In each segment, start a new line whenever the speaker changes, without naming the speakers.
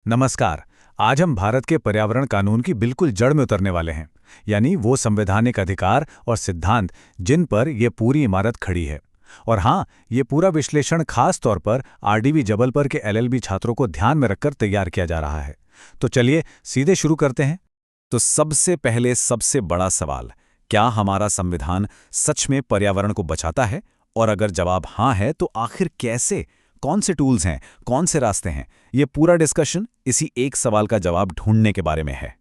नमस्कार। आज हम भारत के पर्यावरण कानून की बिल्कुल जड़ में उतरने वाले हैं, यानी वो संवैधानिक अधिकार और सिद्धांत जिन पर ये पूरी इमारत खड़ी है। और हाँ, ये पूरा विश्लेषण खास तौर पर आरडीवी जबलपुर के एलएलबी छात्रों को ध्यान में रखकर तैयार किया जा रहा है। तो चलिए सीधे शुरू करते हैं। तो सबसे पहले सबसे बड़ा सवाल, क्या हमारा संविधान सच में पर्यावरण को बचाता है? और अगर जवाब हाँ है तो आखिर कैसे? कौन से टूल्स हैं, कौन से रास्ते हैं? ये पूरा डिस्कशन इसी एक सवाल का जवाब ढूंढने के बारे में है।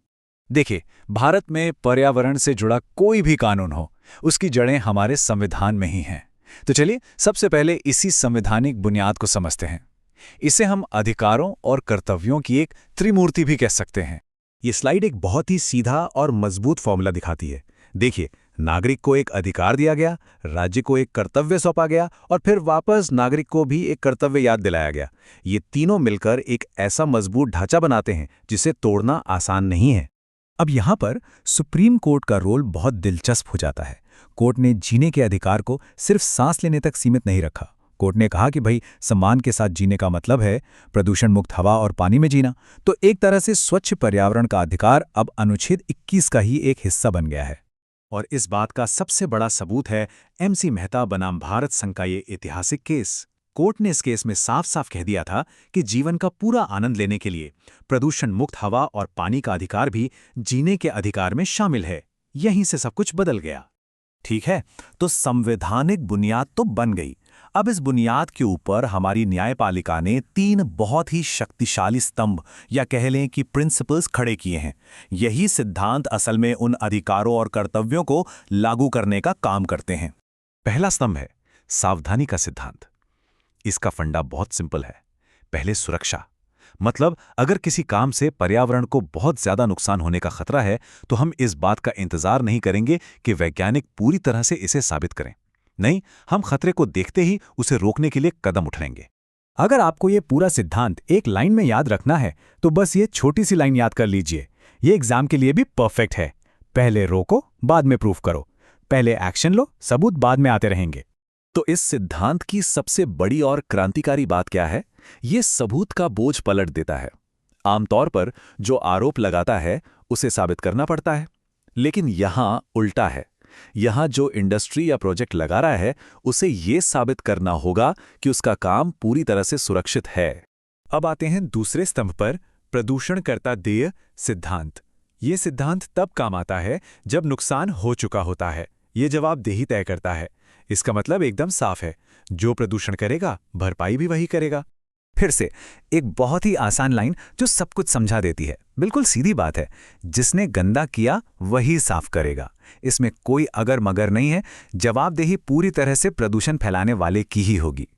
देखिए, भारत में पर्यावरण से जुड़ा कोई भी कानून हो, उसकी जड़ें हमारे संविधान में ही हैं। तो चलिए सबसे पहले इसी संवैधानिक बुनियाद को समझते हैं। इसे हम अधिकारों और कर्तव्यों की एक त्रिमूर्ति भी कह सकते हैं। ये स्लाइड एक बहुत ही सीधा और मजबूत फॉर्मूला दिखाती है। देखिए, नागरिक को एक अधिकार दिया गया, राज्य को एक कर्तव्य सौंपा गया और फिर वापस नागरिक को भी एक कर्तव्य याद दिलाया गया। ये तीनों मिलकर एक ऐसा मजबूत ढांचा बनाते हैं जिसे तोड़ना आसान नहीं है। अब यहाँ पर सुप्रीम कोर्ट का रोल बहुत दिलचस्प हो जाता है। कोर्ट ने जीने के अधिकार को सिर्फ सांस लेने तक सीमित नहीं रखा। कोर्ट ने कहा कि भाई, सम्मान के साथ जीने का मतलब है प्रदूषण मुक्त हवा और पानी में जीना। तो एक तरह से स्वच्छ पर्यावरण का अधिकार अब अनुच्छेद 21 का ही एक हिस्सा बन गया है। और इस बात का सबसे बड़ा सबूत है एमसी मेहता बनाम भारत संघ का ये ऐतिहासिक केस। कोर्ट ने इस केस में साफ साफ कह दिया था कि जीवन का पूरा आनंद लेने के लिए प्रदूषण मुक्त हवा और पानी का अधिकार भी जीने के अधिकार में शामिल है। यहीं से सब कुछ बदल गया। ठीक है, तो संवैधानिक बुनियाद तो बन गई। अब इस बुनियाद के ऊपर हमारी न्यायपालिका ने 3 बहुत ही शक्तिशाली स्तंभ या कह लें कि प्रिंसिपल्स खड़े किए हैं। यही सिद्धांत असल में उन अधिकारों और कर्तव्यों को लागू करने का काम करते हैं। पहला स्तंभ है सावधानी का सिद्धांत। इसका फंडा बहुत सिंपल है। पहले सुरक्षा, मतलब अगर किसी काम से पर्यावरण को बहुत ज्यादा नुकसान होने का खतरा है तो हम इस बात का इंतजार नहीं करेंगे कि वैज्ञानिक पूरी तरह से इसे साबित करें। नहीं, हम खतरे को देखते ही उसे रोकने के लिए कदम उठाएंगे। अगर आपको ये पूरा सिद्धांत एक लाइन में याद रखना है तो बस ये छोटी सी लाइन याद कर लीजिए। ये एग्जाम के लिए भी परफेक्ट है। पहले रोको, बाद में प्रूफ करो। पहले एक्शन लो, सबूत बाद में आते रहेंगे। तो इस सिद्धांत की सबसे बड़ी और क्रांतिकारी बात क्या है? ये सबूत का बोझ पलट देता है। आमतौर पर जो आरोप लगाता है उसे साबित करना पड़ता है, लेकिन यहां उल्टा है। यहां जो इंडस्ट्री या प्रोजेक्ट लगा रहा है उसे ये साबित करना होगा कि उसका काम पूरी तरह से सुरक्षित है। अब आते हैं दूसरे स्तंभ पर, प्रदूषणकर्ता देय सिद्धांत। ये सिद्धांत तब काम आता है जब नुकसान हो चुका होता है। ये जवाबदेही तय करता है। इसका मतलब एकदम साफ है, जो प्रदूषण करेगा भरपाई भी वही करेगा। फिर से एक बहुत ही आसान लाइन जो सब कुछ समझा देती है। बिल्कुल सीधी बात है, जिसने गंदा किया वही साफ करेगा। इसमें कोई अगर मगर नहीं है। जवाबदेही पूरी तरह से प्रदूषण फैलाने वाले की ही होगी।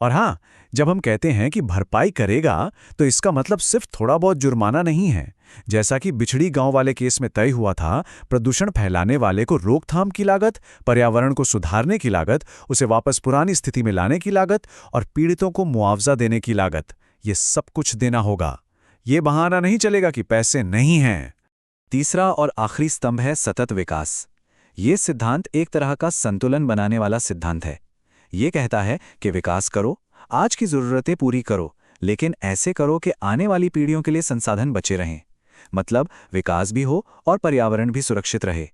और हाँ, जब हम कहते हैं कि भरपाई करेगा तो इसका मतलब सिर्फ थोड़ा बहुत जुर्माना नहीं है। जैसा कि बिछड़ी गांव वाले केस में तय हुआ था, प्रदूषण फैलाने वाले को रोकथाम की लागत, पर्यावरण को सुधारने की लागत, उसे वापस पुरानी स्थिति में लाने की लागत और पीड़ितों को मुआवजा देने की लागत, ये सब कुछ देना होगा। ये बहाना नहीं चलेगा कि पैसे नहीं हैं। तीसरा और आखिरी स्तंभ है सतत विकास। ये सिद्धांत एक तरह का संतुलन बनाने वाला सिद्धांत है। ये कहता है कि विकास करो, आज की जरूरतें पूरी करो, लेकिन ऐसे करो कि आने वाली पीढ़ियों के लिए संसाधन बचे रहें। मतलब विकास भी हो और पर्यावरण भी सुरक्षित रहे।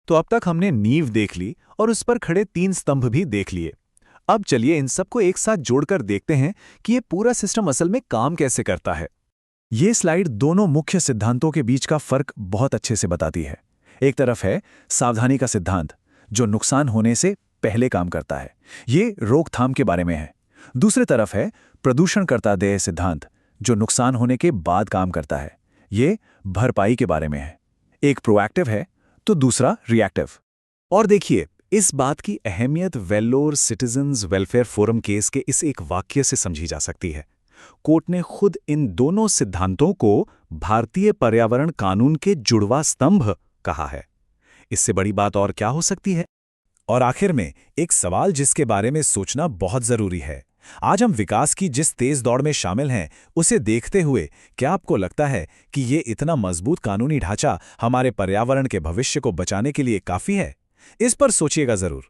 तो अब तक हमने नींव देख ली और उस पर खड़े 3 स्तंभ भी देख लिए। अब चलिए इन सबको एक साथ जोड़कर देखते हैं कि ये पूरा सिस्टम असल में काम कैसे करता है। ये स्लाइड दोनों मुख्य सिद्धांतों के बीच का फर्क बहुत अच्छे से बताती है। एक तरफ है सावधानी का सिद्धांत, जो नुकसान होने से पहले काम करता है। ये रोकथाम के बारे में है। दूसरी तरफ है प्रदूषणकर्ता देय सिद्धांत, जो नुकसान होने के बाद काम करता है। ये भरपाई के बारे में है। एक प्रोएक्टिव है तो दूसरा रिएक्टिव। और देखिए, इस बात की अहमियत Vellore citizens welfare forum case के इस एक वाक्य से समझी जा सकती है। कोर्ट ने खुद इन दोनों सिद्धांतों को भारतीय पर्यावरण कानून के जुड़वा स्तंभ कहा है। इससे बड़ी बात और क्या हो सकती है? और आखिर में एक सवाल जिसके बारे में सोचना बहुत जरूरी है। आज हम विकास की जिस तेज दौड़ में शामिल हैं, उसे देखते हुए क्या आपको लगता है कि ये इतना मजबूत कानूनी ढांचा हमारे पर्यावरण के भविष्य को बचाने के लिए काफी है? इस पर सोचिएगा जरूर।